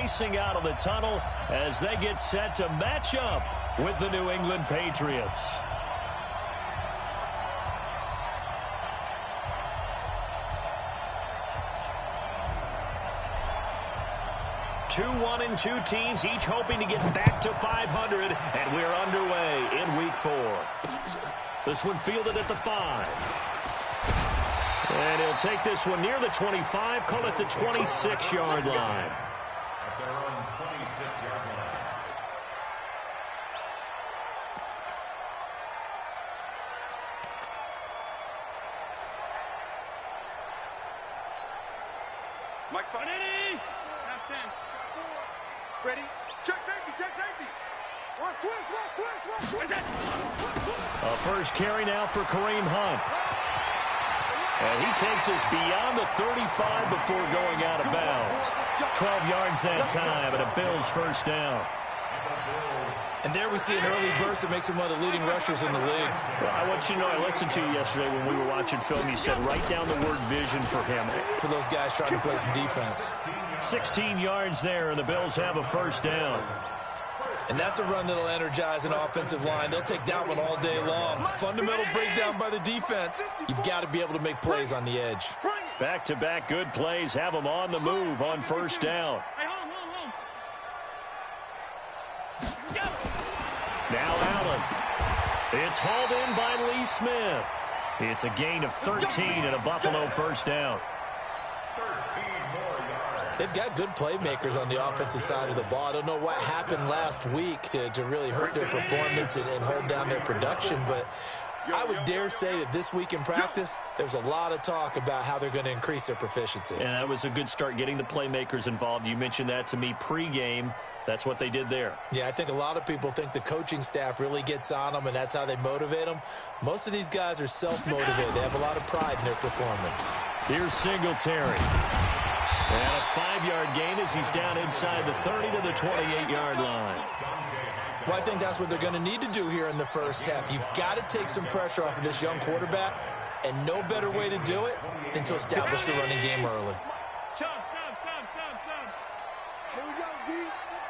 racing out of the tunnel as they get set to match up with the New England Patriots. 2-1-2 teams, each hoping to get back to 500, and we're underway in Week 4. This one fielded at the 5. And he'll take this one near the 25, call it the 26-yard line. At their own 26-yard line. Mike Fanini! Ready? Check safety, check safety. Watch twist. A first carry now for Kareem Hunt. And he takes us beyond the 35 before going out of bounds. 12 yards that time, and a Bills first down. And there we see an early burst that makes him one of the leading rushers in the league. Well, I want you to know, I listened to you yesterday when we were watching film. You said write down the word vision for him. For those guys trying to play some defense. 16 yards there, and the Bills have a first down. And that's a run that'll energize an offensive line. They'll take that one all day long. Fundamental breakdown by the defense. You've got to be able to make plays on the edge. Back-to-back good plays have them on the move on first down. Now Allen. It's hauled in by Lee Smith. It's a gain of 13 and a Buffalo first down. They've got good playmakers on the offensive side of the ball. I don't know what happened last week to really hurt their performance and hold down their production, but I would dare say that this week in practice, there's a lot of talk about how they're going to increase their proficiency. And that was a good start, getting the playmakers involved. You mentioned that to me pregame. That's what they did there. Yeah, I think a lot of people think the coaching staff really gets on them, and that's how they motivate them. Most of these guys are self-motivated. They have a lot of pride in their performance. Here's Singletary. And a 5-yard gain as he's down inside the 30 to the 28-yard line. Well, I think that's what they're going to need to do here in the first half. You've got to take some pressure off of this young quarterback, and no better way to do it than to establish the running game early. Here we go, D.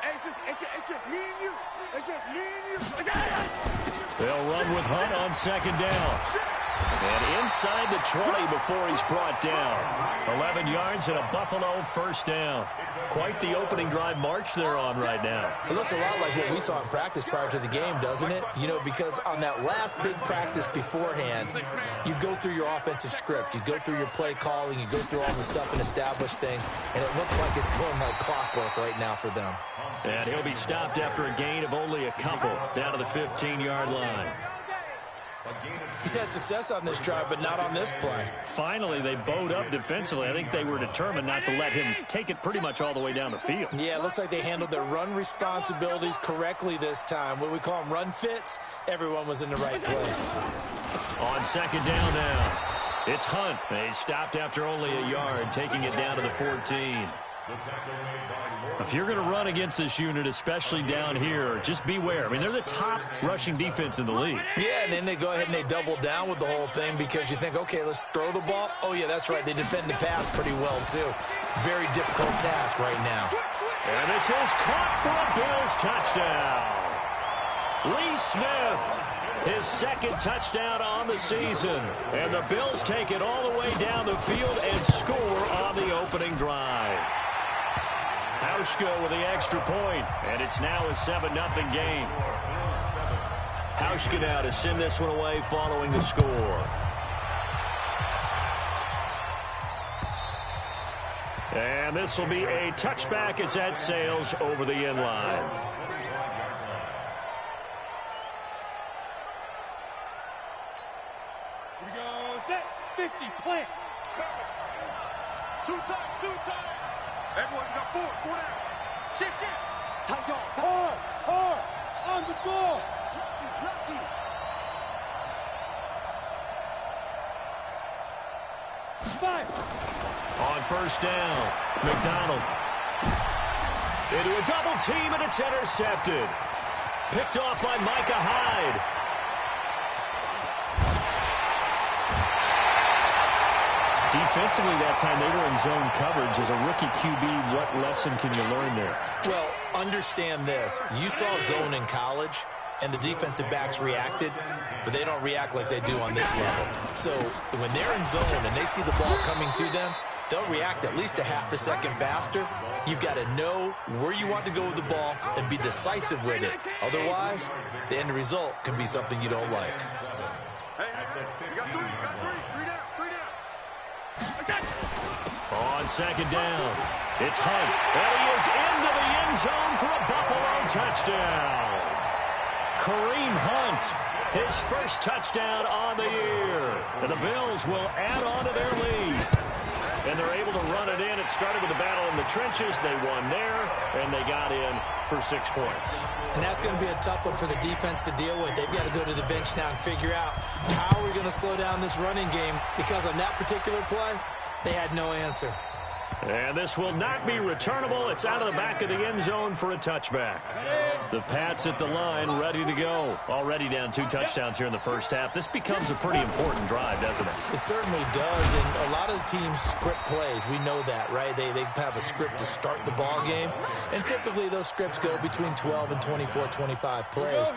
It's just me and you. It's just me and you. They'll run with Hunt on second down. And inside the 20 before he's brought down. 11 yards and a Buffalo first down. Quite the opening drive march they're on right now. It looks a lot like what we saw in practice prior to the game, doesn't it? You know, because on that last big practice beforehand, you go through your offensive script. You go through your play calling. You go through all the stuff and establish things. And it looks like it's going like clockwork right now for them. And he'll be stopped after a gain of only a couple down to the 15-yard line. He's had success on this drive, but not on this play. Finally, they bowed up defensively. I think they were determined not to let him take it pretty much all the way down the field. Yeah, it looks like they handled their run responsibilities correctly this time. What we call them run fits, everyone was in the right place. On second down now, it's Hunt. They stopped after only a yard, taking it down to the 14. If you're going to run against this unit, especially down here, just beware. I mean, they're the top rushing defense in the league. Yeah, and then they go ahead and they double down with the whole thing because you think, okay, let's throw the ball. Oh, yeah, that's right. They defend the pass pretty well, too. Very difficult task right now. And this is caught for a Bills touchdown. Lee Smith, his second touchdown on the season. And the Bills take it all the way down the field and score on the opening drive. Hauschka with the extra point, and it's now a 7-0 game. Hauschka now to send this one away following the score. And this will be a touchback as that sails over the end line. Here we go. Set. 50. Plant. Two times. Everyone got four down. Shift. Tight yard. Hard. On the ball. Lucky. Five. On first down, McDonald. Into a double team, and it's intercepted. Picked off by Micah Hyde. Defensively that time, they were in zone coverage. As a rookie QB, what lesson can you learn there? Well, understand this. You saw zone in college, and the defensive backs reacted, but they don't react like they do on this level. So when they're in zone and they see the ball coming to them, they'll react at least a half a second faster. You've got to know where you want to go with the ball and be decisive with it. Otherwise, the end result can be something you don't like. You got three. Three down. On second down, it's Hunt, and he is into the end zone for a Buffalo touchdown. Kareem Hunt, his first touchdown on the year. And the Bills will add on to their lead. And they're able to run it in. It started with a battle in the trenches. They won there, and they got in for 6 points. And that's going to be a tough one for the defense to deal with. They've got to go to the bench now and figure out how we're going to slow down this running game, because on that particular play, they had no answer. And this will not be returnable. It's out of the back of the end zone for a touchback. The Pats at the line, ready to go. Already down 2 touchdowns here in the first half. This becomes a pretty important drive, doesn't it? It certainly does, and a lot of the teams script plays. We know that, right? They have a script to start the ball game, and typically those scripts go between 12 and 24, 25 plays.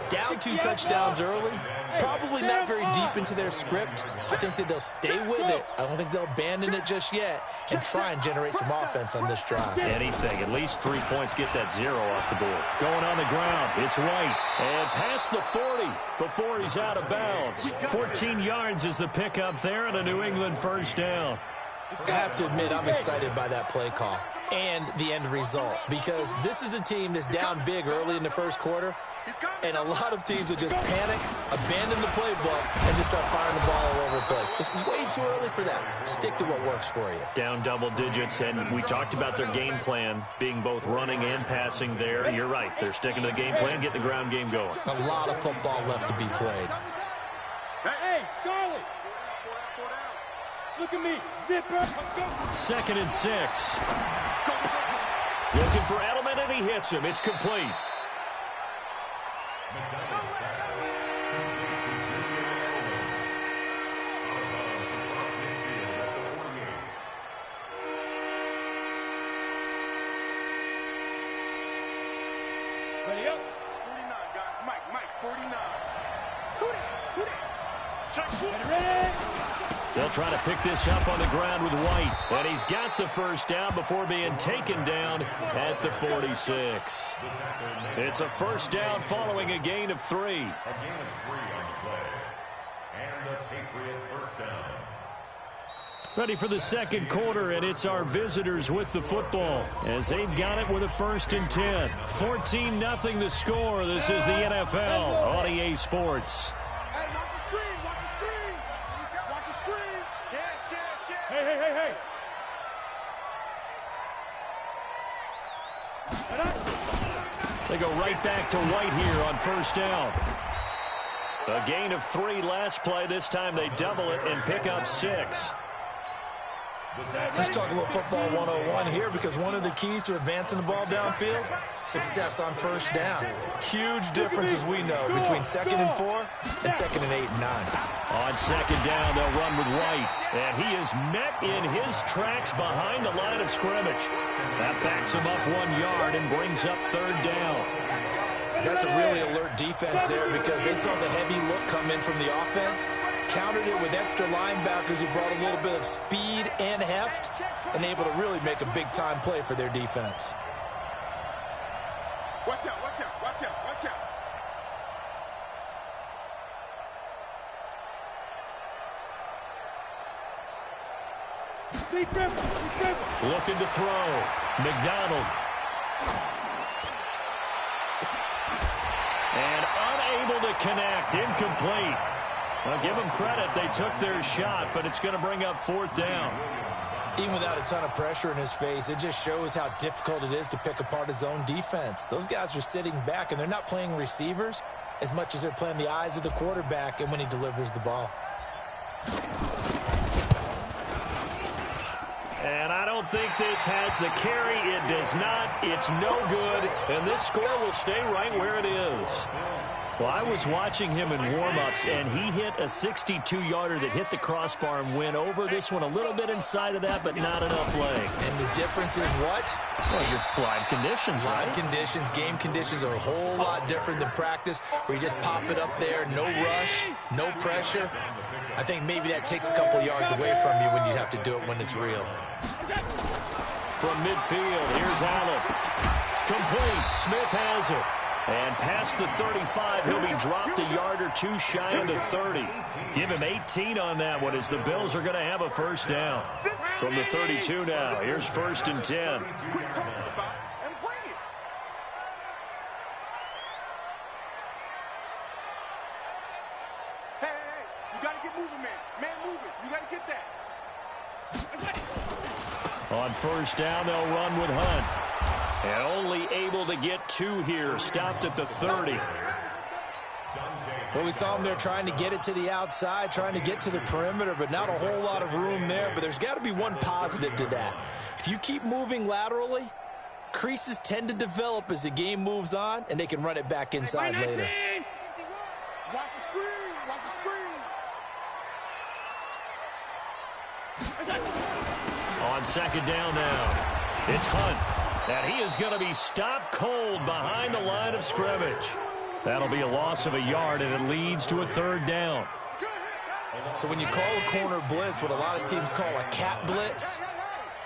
Down 2 touchdowns early, probably not very deep into their script. I think that they'll stay with it. I don't think they'll abandon it just yet and try and generate some offense on this drive. Anything, at least 3 points, get that 0 off the board. Going on the ground, it's White, and past the 40 before he's out of bounds. 14 yards is the pickup there, and a New England first down. I have to admit, I'm excited by that play call and the end result, because this is a team that's down big early in the first quarter, and a lot of teams will just panic, abandon the playbook, and just start firing the ball all over the place. It's way too early for that. Stick to what works for you. Down double digits, and we talked about their game plan being both running and passing there. You're right. They're sticking to the game plan, get the ground game going. A lot of football left to be played. Hey, Charlie. Look at me. Zipper. 2nd and 6. Looking for Edelman, and he hits him. It's complete. Ready up. 49, guys. Mike, 49. Who that? Check. Ready. They'll try to pick this up on the ground with White. And he's got the first down before being taken down at the 46. It's a first down following a gain of 3. A gain of 3 on the play. And the Patriot first down. Ready for the second quarter, and it's our visitors with the football as they've got it with a 1st and 10. 14-0 the score. This is the NFL on EA Sports. Hey, watch the screen. Watch the screen. Hey. They go right back to White here on first down. A gain of 3 last play. This time they double it and pick up 6. Let's talk a little football 101 here, because one of the keys to advancing the ball downfield, success on first down. Huge difference, as we know, between 2nd and 4 and 2nd and 8 and 9. On second down, they'll run with White, and he is met in his tracks behind the line of scrimmage. That backs him up 1 yard and brings up 3rd down. That's a really alert defense there, because they saw the heavy look come in from the offense, countered it with extra linebackers who brought a little bit of speed and heft, and able to really make a big-time play for their defense. Watch out. Looking to throw. McDonald. And unable to connect. Incomplete. Well, give them credit. They took their shot, but it's going to bring up 4th down. Even without a ton of pressure in his face, it just shows how difficult it is to pick apart his own defense. Those guys are sitting back, and they're not playing receivers as much as they're playing the eyes of the quarterback and when he delivers the ball. And And I don't think this has the carry. It does not. It's no good. And this score will stay right where it is. Well, I was watching him in warm-ups, and he hit a 62-yarder that hit the crossbar and went over. This one a little bit inside of that, but not enough leg. And the difference is what? Well, your live conditions, right? Live conditions, game conditions are a whole lot different than practice, where you just pop it up there, no rush, no pressure. I think maybe that takes a couple yards away from you when you have to do it when it's real. From midfield, here's Allen. Complete. Smith has it. And past the 35, he'll be dropped a yard or two shy of the 30. Give him 18 on that one as the Bills are going to have a first down. From the 32 now, here's 1st and 10. Quit talking about it and bring it. Hey, you got to get moving, man. Man moving. You got to get that. On first down, they'll run with Hunt. And only able to get 2 here. Stopped at the 30. Well, we saw him there trying to get it to the outside, trying to get to the perimeter, but not a whole lot of room there. But there's got to be one positive to that. If you keep moving laterally, creases tend to develop as the game moves on, and they can run it back inside later. Watch the screen. Watch the screen. On second down now, it's Hunt. And he is going to be stopped cold behind the line of scrimmage. That'll be a loss of a yard, and it leads to a 3rd down. So when you call a corner blitz, what a lot of teams call a cat blitz,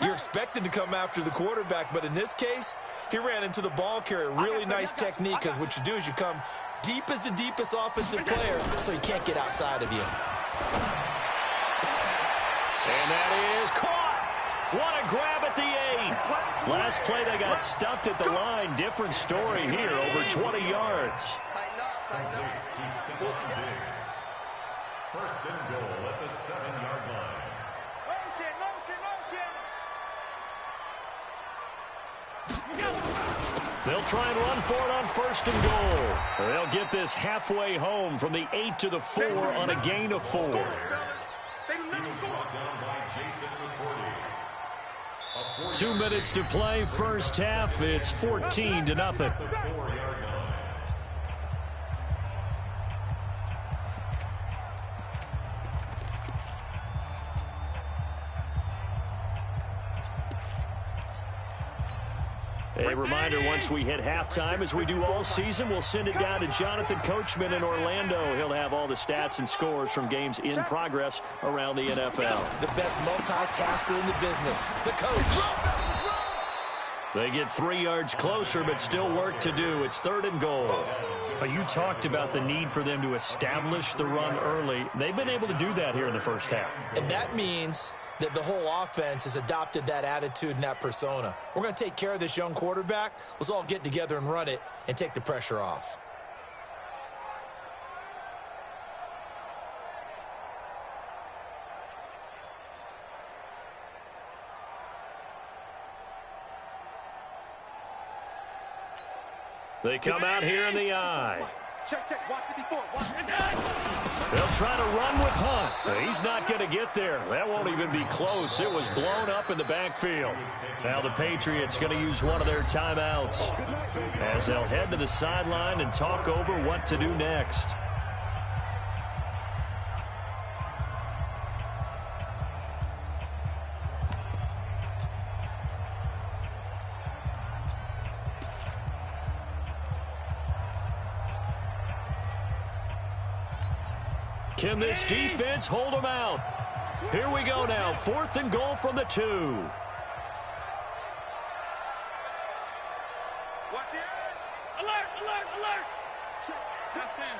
you're expected to come after the quarterback. But in this case, he ran into the ball carrier. Really nice technique, because what you do is you come deep as the deepest offensive player, so he can't get outside of you. And that is caught. What a grab at the 8. Last play, they got stuffed at the line. Different story here, over 20 yards. First and goal at the 7-yard line. They'll try and run for it on 1st and goal. They'll get this halfway home from the 8 to the 4 on a gain of 4. They never score. 2 minutes to play, first half. It's 14-0. A reminder, once we hit halftime, as we do all season, we'll send it down to Jonathan Coachman in Orlando. He'll have all the stats and scores from games in progress around the NFL. The best multitasker in the business, the coach. They get 3 yards closer, but still work to do. It's 3rd and goal. But you talked about the need for them to establish the run early. They've been able to do that here in the first half. And that means that the whole offense has adopted that attitude and that persona. We're going to take care of this young quarterback. Let's all get together and run it and take the pressure off. They come out here in the eye. Check. Watch 54. Watch it. They'll try to run with Hunt. He's not going to get there. That won't even be close. It was blown up in the backfield. Now the Patriots going to use one of their timeouts as they'll head to the sideline and talk over what to do next. Can this defense hold them out? Here we go now. 4th and goal from the 2. Watch it. Alert. Top 10.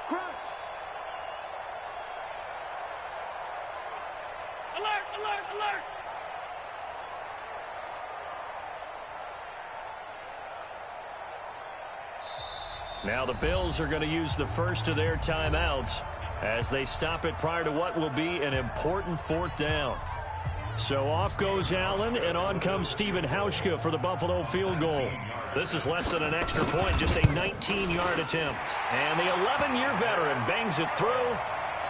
Crunch. Alert. Now the Bills are going to use the first of their timeouts as they stop it prior to what will be an important 4th down. So off goes Allen, and on comes Stephen Hauschka for the Buffalo field goal. This is less than an extra point, just a 19-yard attempt. And the 11-year veteran bangs it through,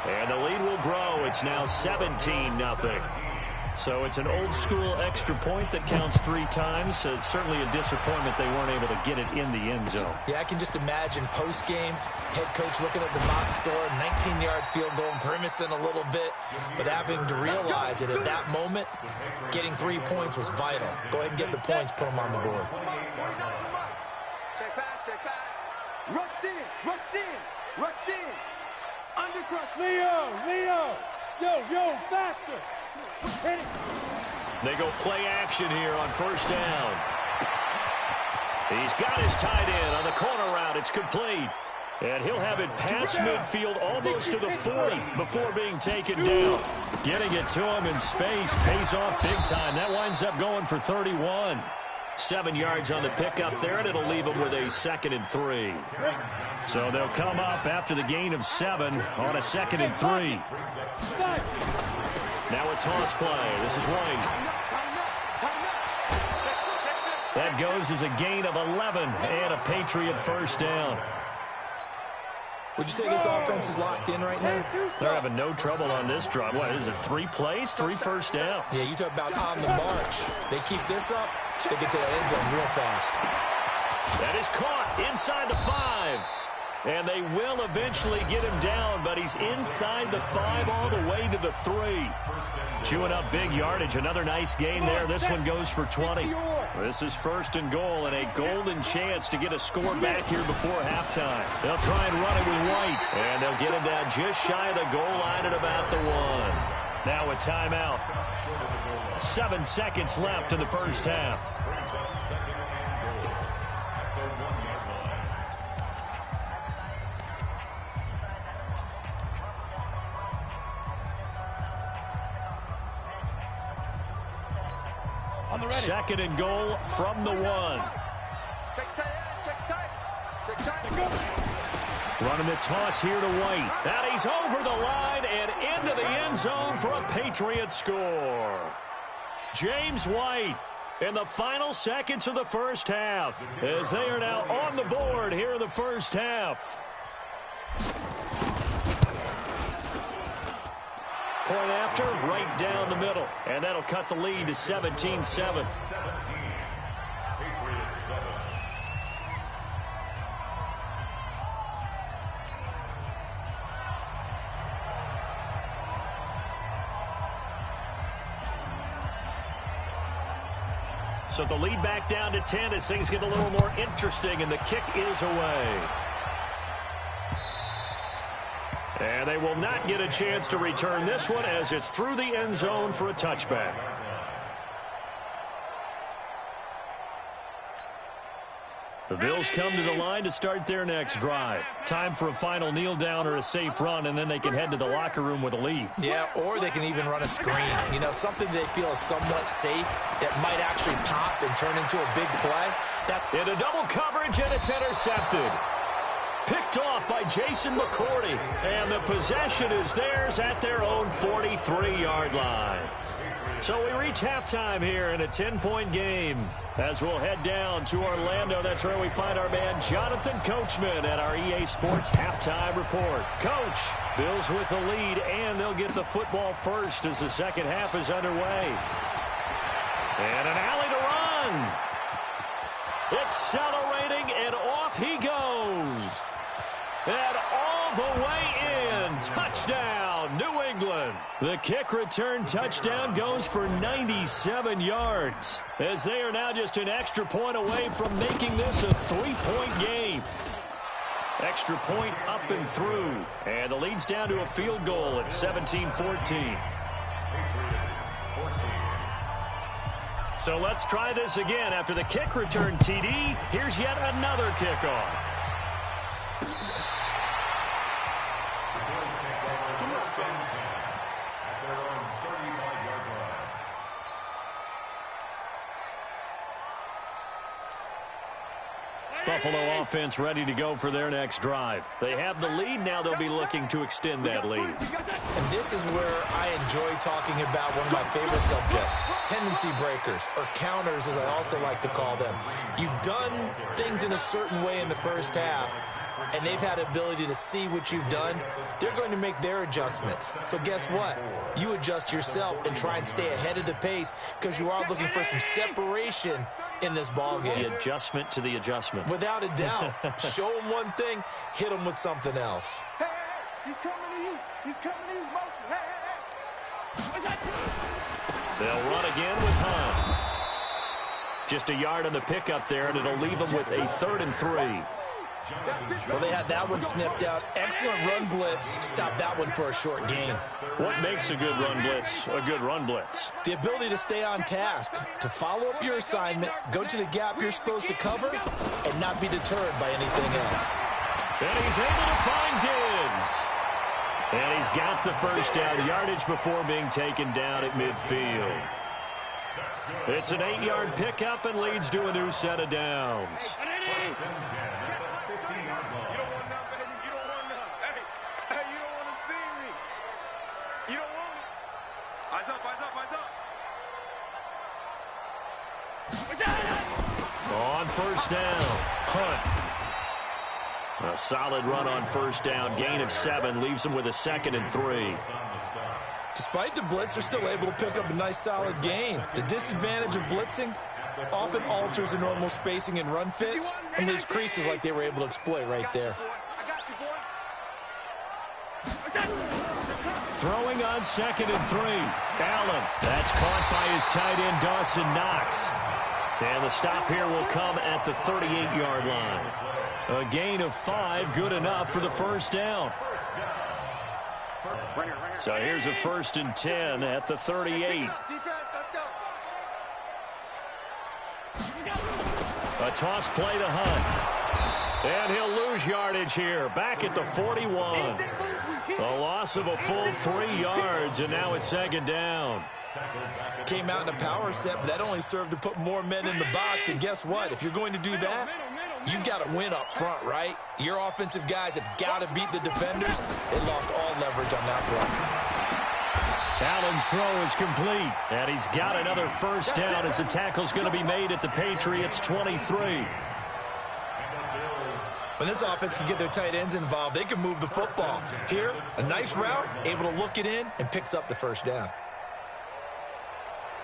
and the lead will grow. It's now 17-0. So it's an old-school extra point that counts 3 times. It's certainly a disappointment they weren't able to get it in the end zone. Yeah, I can just imagine post-game, head coach looking at the box score, 19-yard field goal, grimacing a little bit, but having to realize that at that moment, getting 3 points was vital. Go ahead and get the points, put them on the board. Check back, check back. Rush in, rush in, rush in. Undercross. Leo. Yo, faster. Hit it. They go play action here on first down. He's got his tight end on the corner route. It's complete. And he'll have it past midfield almost to the 40 before being taken down. Getting it to him in space pays off big time. That winds up going for 31. 7 yards on the pickup there, and it'll leave them with a 2nd and 3. So they'll come up after the gain of 7 on a 2nd and 3. Now a toss play. This is White. That goes as a gain of 11 and a Patriot first down. Would you say this offense is locked in right now? They're having no trouble on this drive. What is it, 3 plays, 3 first downs? Yeah, you talk about on the march. They keep this up, they get to the end zone real fast. That is caught inside the 5. And they will eventually get him down, but he's inside the 5 all the way to the 3. Chewing up big yardage. Another nice gain there. This one goes for 20. This is 1st and goal and a golden chance to get a score back here before halftime. They'll try and run it with White. And they'll get him down just shy of the goal line at about the 1. Now a timeout. 7 seconds left in the first half. Second and goal from the 1. Running the toss here to White. And he's over the line and into the end zone for a Patriot score. James White in the final seconds of the first half, as they are now on the board here in the first half. Point after, right down the middle. And that'll cut the lead to 17-7. So the lead back down to 10 as things get a little more interesting, and the kick is away. And they will not get a chance to return this one as it's through the end zone for a touchback. The Bills come to the line to start their next drive. Time for a final kneel down or a safe run, and then they can head to the locker room with a lead. Yeah, or they can even run a screen. You know, something they feel is somewhat safe that might actually pop and turn into a big play. Into double coverage, and it's intercepted. Picked off by Jason McCourty, and the possession is theirs at their own 43-yard line. So we reach halftime here in a 10-point game. As we'll head down to Orlando, that's where we find our man Jonathan Coachman at our EA Sports Halftime Report. Coach, Bills with the lead, and they'll get the football first as the second half is underway. And an alley to run. Accelerating, and off he goes. And all the way in. Touchdown, New England. The kick return touchdown goes for 97 yards, as they are now just an extra point away from making this a 3-point game. Extra point up and through. And the lead's down to a field goal at 17-14. So let's try this again. After the kick return TD, here's yet another kickoff. Buffalo offense ready to go for their next drive. They have the lead. Now they'll be looking to extend that lead. And this is where I enjoy talking about one of my favorite subjects, tendency breakers, or counters as I also like to call them. You've done things in a certain way in the first half. and they've had the ability to see what you've done, they're going to make their adjustments. So guess what? You adjust yourself and try and stay ahead of the pace because you are looking for some separation in this ball game. The adjustment to the adjustment. Without a doubt. Show them one thing, hit them with something else. Hey, he's coming to you. He's coming to you. Motion. Hey. They'll run again with Hunt. Just a yard on the pickup there, and it'll leave them with a 3rd and 3. Well, they had that one sniffed out. Excellent run blitz. Stop that one for a short gain. What makes a good run blitz a good run blitz? The ability to stay on task, to follow up your assignment, go to the gap you're supposed to cover, and not be deterred by anything else. And he's able to find Diggs. And he's got the first down yardage before being taken down at midfield. It's an 8-yard pickup and leads to a new set of downs. On first down, Hunt. A solid run on first down. Gain of 7 leaves them with a 2nd and 3. Despite the blitz, they're still able to pick up a nice, solid gain. The disadvantage of blitzing often alters the normal spacing and run fits and leaves creases like they were able to exploit right there. Throwing on 2nd and 3. Allen. That's caught by his tight end, Dawson Knox. And the stop here will come at the 38-yard line. A gain of 5, good enough for the first down. So here's a 1st and 10 at the 38. A toss play to Hunt. And he'll lose yardage here. Back at the 41. A loss of a full 3 yards, and now it's 2nd down. Came out in a power set, but that only served to put more men in the box. And guess what? If you're going to do that, you've got to win up front, right? Your offensive guys have got to beat the defenders. They lost all leverage on that play. Allen's throw is complete, and he's got another first down as the tackle's going to be made at the Patriots' 23. When this offense can get their tight ends involved, they can move the football. Here, a nice route, able to look it in, and picks up the first down.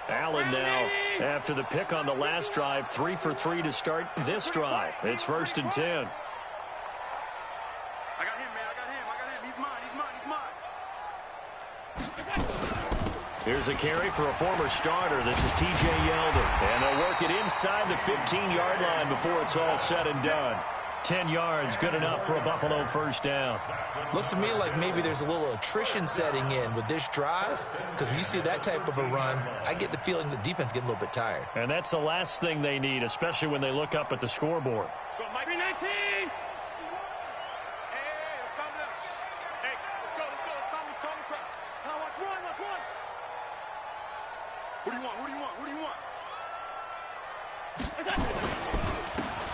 Allen now, after the pick on the last drive, 3 for 3 to start this drive. It's 1st and 10. I got him, man. I got him. He's mine. Here's a carry for a former starter. This is T.J. Yeldon. And they'll work it inside the 15-yard line before it's all said and done. 10 yards, good enough for a Buffalo first down. Looks to me like maybe there's a little attrition setting in with this drive, because when you see that type of a run, I get the feeling the defense getting a little bit tired. And that's the last thing they need, especially when they look up at the scoreboard. Go, Mike. 19. Hey, let's calm down. Hey, let's go. Let's calm the crowd. Now let's run. What do you want?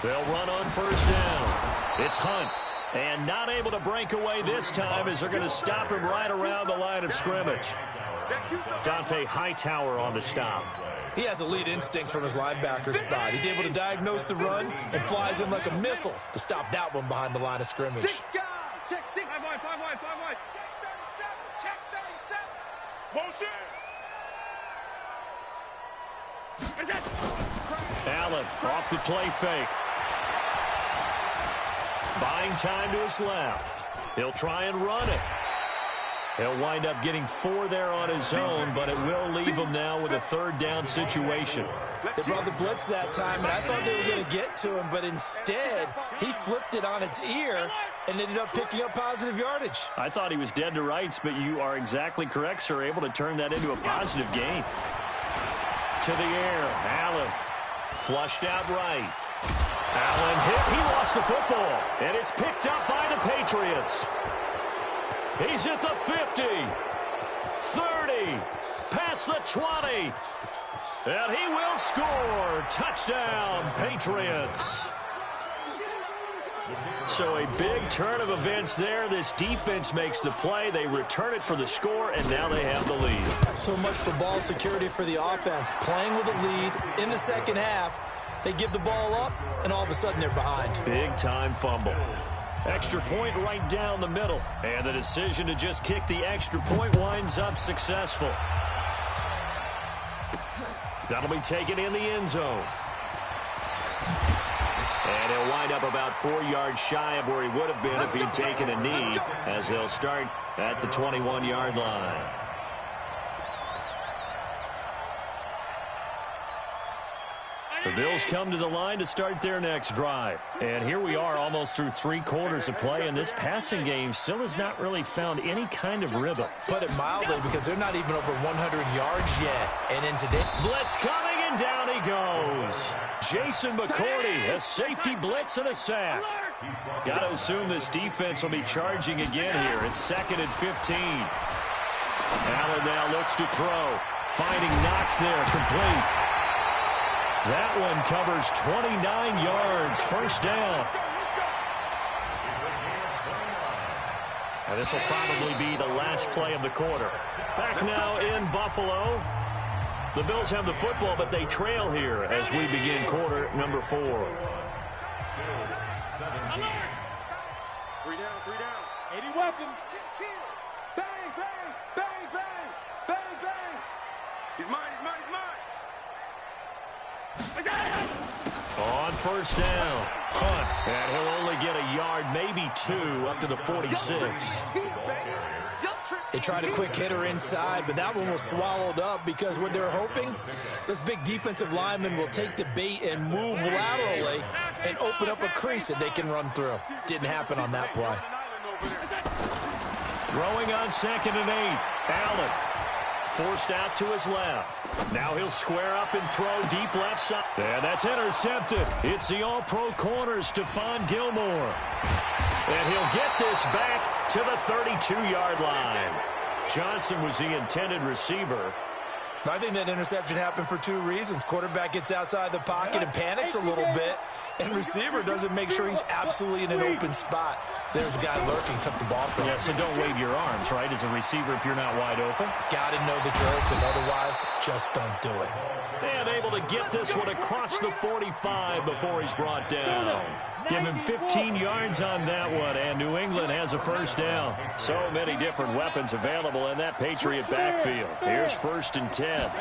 They'll run on first down. It's Hunt. And not able to break away this time as they're going to stop him right around the line of scrimmage. Dante Hightower on the stop. He has elite instincts from his linebacker spot. He's able to diagnose the run and flies in like a missile to stop that one behind the line of scrimmage. Check 6. 5 wide. Check 37. Motion. Allen off the play fake. Buying time to his left. He'll try and run it. He'll wind up getting 4 there on his own, but it will leave him now with a 3rd down situation. They brought the blitz that time, and I thought they were going to get to him, but instead, he flipped it on its ear and ended up picking up positive yardage. I thought he was dead to rights, but you are exactly correct, sir, able to turn that into a positive gain. To the air, Allen. Flushed out right. Allen hit. He lost the football. And it's picked up by the Patriots. He's at the 50. 30. Past the 20. And he will score. Touchdown, Patriots. So a big turn of events there. This defense makes the play. They return it for the score, and now they have the lead. So much for ball security for the offense. Playing with a lead in the second half. They give the ball up, and all of a sudden they're behind. Big-time fumble. Extra point right down the middle. And the decision to just kick the extra point winds up successful. That'll be taken in the end zone. And he'll wind up about 4 yards shy of where he would have been if he'd taken a knee, as they'll start at the 21-yard line. The Bills come to the line to start their next drive. And here we are almost through 3 quarters of play, and this passing game still has not really found any kind of rhythm. Put it mildly, because they're not even over 100 yards yet. And in today, blitz coming, and down he goes. Jason McCourty, a safety blitz and a sack. Got to assume this defense will be charging again here. It's 2nd and 15. Allen now looks to throw. Finding Knox there, complete. That one covers 29 yards, first down. And this will probably be the last play of the quarter. Back now in Buffalo. The Bills have the football, but they trail here as we begin quarter number 4. 3 down, 3 down. 80 weapon. Bang, bang, bang, bang, bang, bang. He's mine, he's mine, he's mine. On first down, Hunt, and he'll only get a yard, maybe 2, up to the 46. they tried a quick hitter inside, but that one was swallowed up because what they're hoping, this big defensive lineman will take the bait and move laterally and open up a crease that they can run through. Didn't happen on that play. Throwing on 2nd and 8, Allen. Forced out to his left. Now he'll square up and throw deep left side. And that's intercepted. It's the all-pro corner, Stephon Gilmore. And he'll get this back to the 32-yard line. Johnson was the intended receiver. I think that interception happened for 2 reasons. Quarterback gets outside the pocket and panics a little bit, and receiver doesn't make sure he's absolutely in an open spot. So there's a guy lurking, took the ball from him. Yeah, so don't wave your arms, right, as a receiver if you're not wide open. Got to know that you're open. Otherwise, just don't do it. And able to get this one across the 45 before he's brought down. Give him 15 yards on that one, and New England has a first down. So many different weapons available in that Patriot backfield. Here's 1st and 10.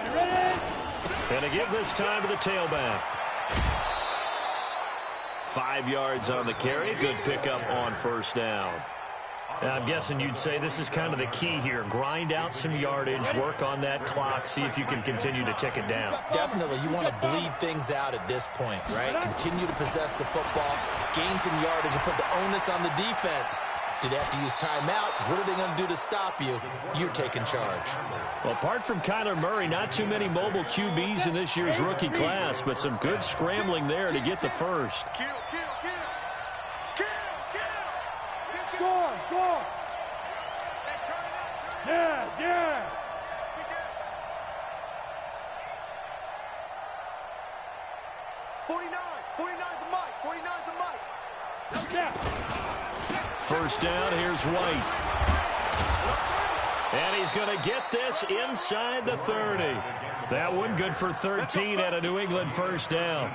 And to give this time to the tailback. 5 yards on the carry. Good pickup on first down. I'm guessing you'd say this is kind of the key here. Grind out some yardage, work on that clock, see if you can continue to tick it down. Definitely. You want to bleed things out at this point, right? Continue to possess the football, gain some yardage, and put the onus on the defense. Do they have to use timeouts? What are they going to do to stop you? You're taking charge. Well, apart from Kyler Murray, not too many mobile QBs in this year's rookie class, but some good scrambling there to get the first. Kill, kill, kill. Kill, kill. Score, score. Yes, yes. 49, 49's the mic, 49's the mic. No cap. First down, here's White. And he's going to get this inside the 30. That one good for 13 at a New England first down.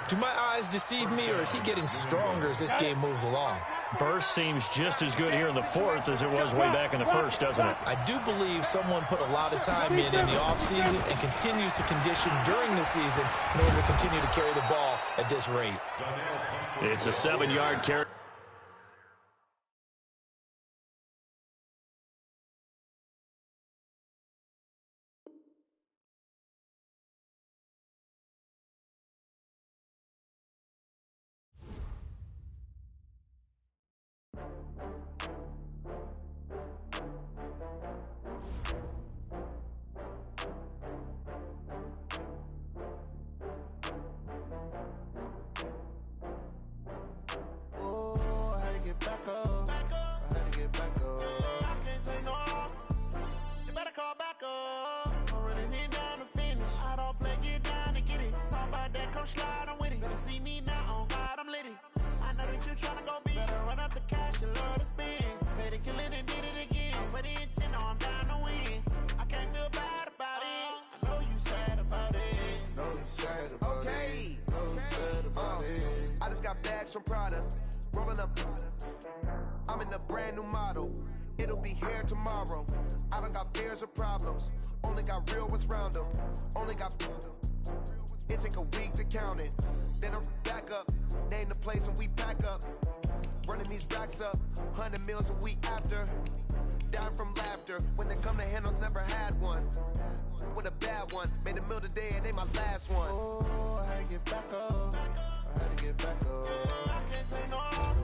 Do my eyes deceive me, or is he getting stronger as this game moves along? Burst seems just as good here in the 4th as it was way back in the 1st, doesn't it? I do believe someone put a lot of time in the offseason and continues to condition during the season in order to continue to carry the ball at this rate. It's a 7-yard carry. rolling up. I'm in a brand new model. It'll be here tomorrow. I don't got fears or problems. Only got real ones round them. Only got. It take a week to count it. Then I'm back up. Name the place and we pack up. Running these racks up. 100 meals a week after. Down from laughter. When they come to handles, never had one. With a bad one. Made a meal today and ain't my last one. Oh, I had to get back up. I had to get back up. I can't take no loss.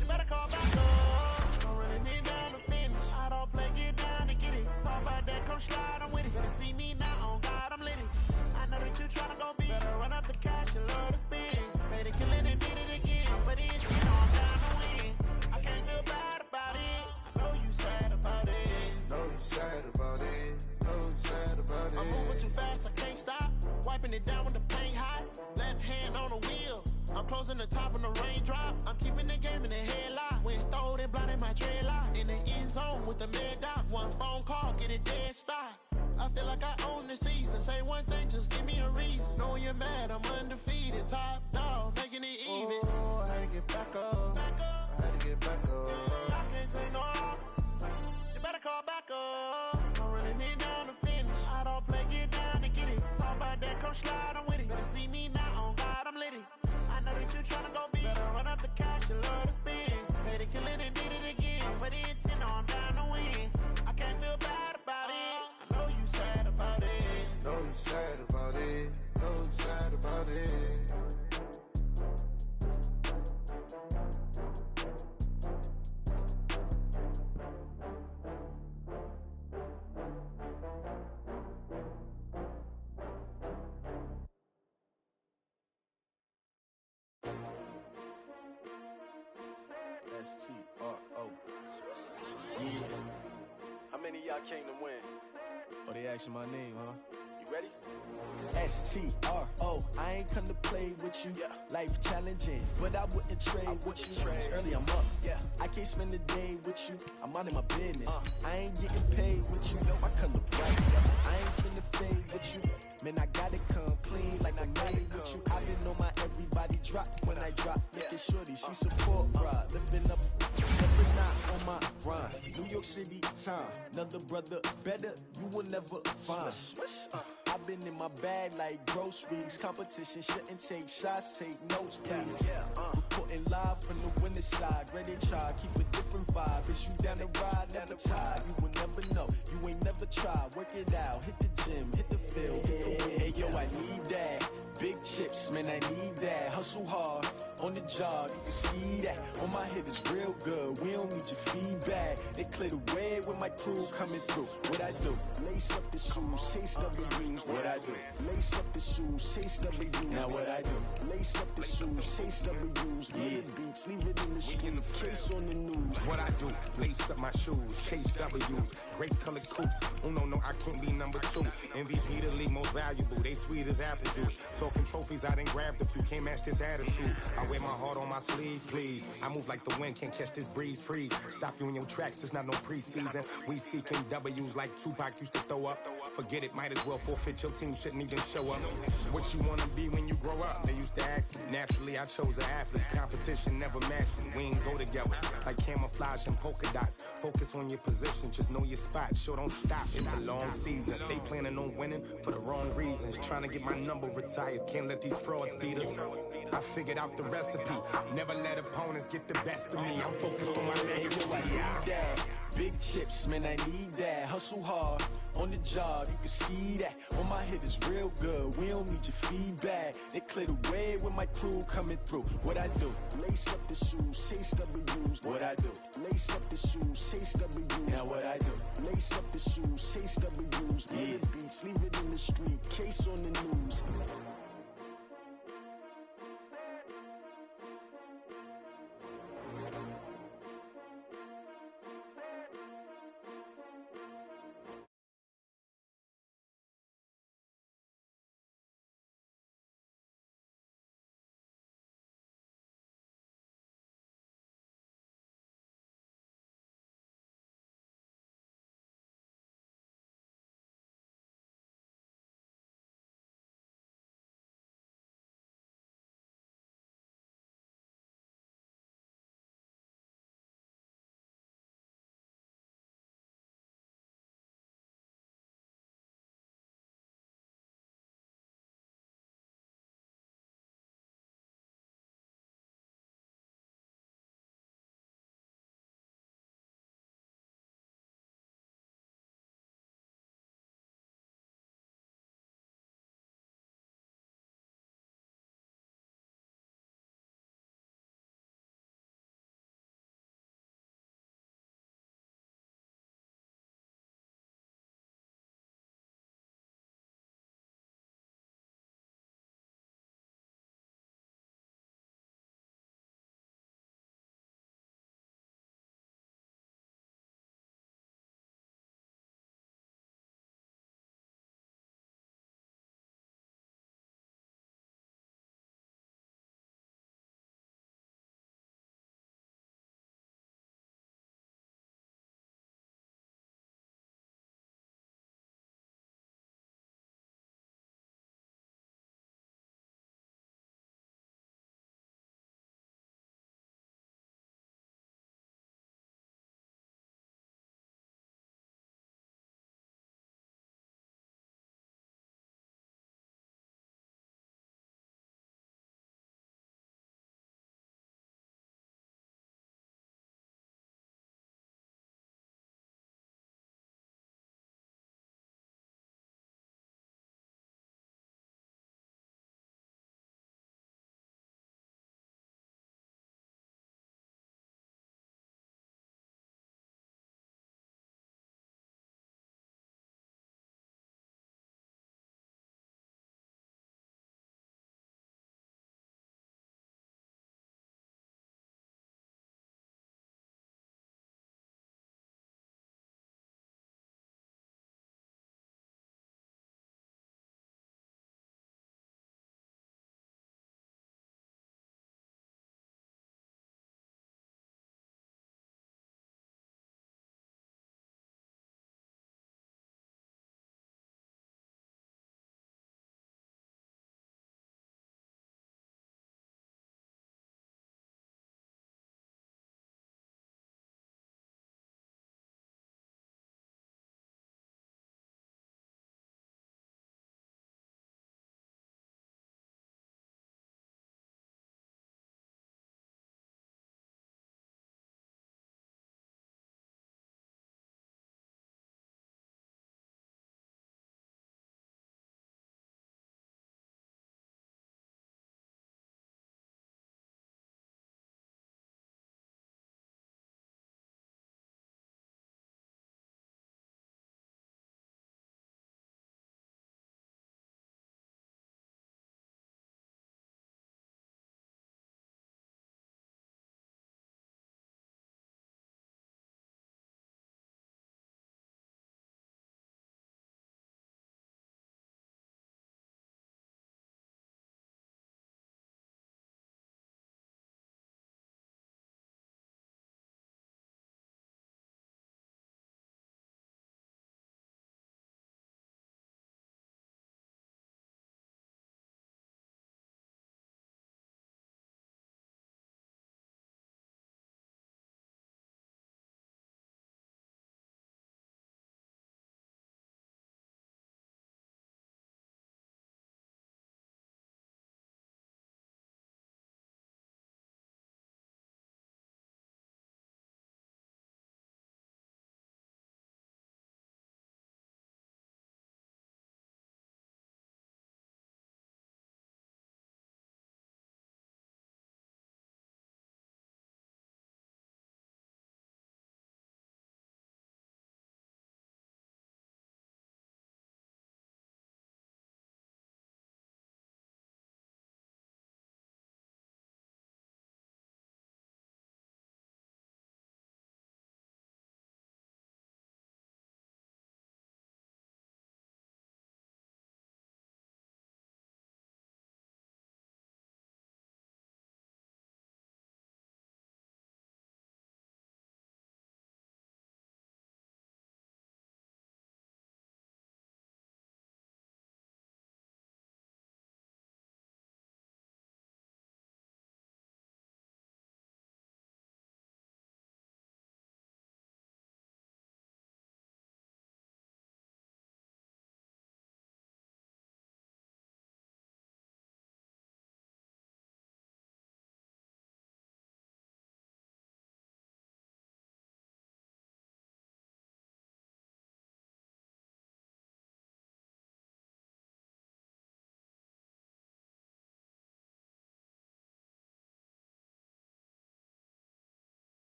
You better call back up. I'm running it down to finish. I don't play, get down and get it. Talk about that, come slide, I'm with it. Better see me now, on God, I'm lit it. I know that you tryna go big. Better run up the cash, you love to spend. Made it, kill it and did it again. But it's, you know, I'm down to win. I can't feel bad about it. I know you sad about it. Know you sad about it. Know you sad about it. I'm moving too fast, I can't stop. Wiping it down with the paint hot. Left hand on the wheel. I'm closing the top when the raindrop. I'm keeping the game in the headlock. When throwed and blinded my dreadlock. In the end zone with the mad dot. One phone call, get it dead stop. I feel like I own the season. Say one thing, just give me a reason. Knowing you're mad, I'm undefeated. Top dog, making it even. Oh, I had to get back up. I had to get back up. I can't take no loss. You better call back up. I'm running it down to finish. I don't play, get down and get it. Talk about that, come slide, I'm with it. Better see me now, on God, I'm lit it. I know that you tryna go big. Better run up the cash, you love to spend. Made it, kill it and did it again. But it's, you know, I'm down to win. I can't feel bad about it. I know you sad about it. Know you sad about it. Know you sad about it. S-T-R-O. Yeah. How many of y'all came to win? Oh, they asking my name, huh? You ready? S-T-R-O. I ain't come to play with you. Life challenging, but I wouldn't trade with you. It's early, I'm up. I can't spend the day with you. I'm out of my business. I ain't getting paid with you. My color bright. I ain't finna fade with you. Man, I gotta come clean like I made with you. I been on my everybody drop when I drop. Look at shorty, she support ride. Living up, never not on my grind. New York City time. Another brother better, you will never find. I've been in my bag like groceries. Competition shouldn't take shots, take notes, please. Reporting live from the winning side. Ready to try, keep a different vibe. Is you down the ride, never tired. You will never know, you ain't never tried. Work it out, hit the gym, hit the field. Hey yo, I need that. Big chips, man, I need that. Hustle hard, on the job, you can see that. On my head is real good, we don't need your feedback. They clear the way with my crew coming through. What I do? Lace up the shoes, chase W's. What I do? Lace up the shoes, chase W's. Now what I do? Lace up the shoes, chase W's. Yeah, beats, leave it in the street, case on the news. What I do? Lace up my shoes, chase W's. Great colored coops. Oh no, I can't be number 2. MVP the league most valuable. They sweet as apple juice. Talking trophies, I done grabbed a few. Can't match this attitude. I wear my heart on my sleeve, please. I move like the wind, can't catch this breeze. Freeze. Stop you in your tracks. There's not no preseason. We seeking W's like Tupac used to throw up. Forget it, might as well forfeit. Your team shouldn't even show up. What you wanna be when you grow up? They used to ask me. Naturally, I chose an athlete. Competition never matched me. We ain't go together like camouflage and polka dots. Focus on your position, just know your spot. Sure, don't stop. It's a long season. They planning on winning for the wrong reasons. Trying to get my number retired. Can't let these frauds beat us. I figured out the recipe. Never let opponents get the best of me. I'm focused on my legacy. I need that. Big chips, man, I need that. Hustle hard, on the job, you can see that. On my head is real good, we don't need your feedback. They clear the way with my crew coming through. What I do? Lace up the shoes, chase W's. What I do? Lace up the shoes, chase W's. Now what I do? Lace up the shoes, chase W's. Yeah, beats, leave it in the street, case on the news.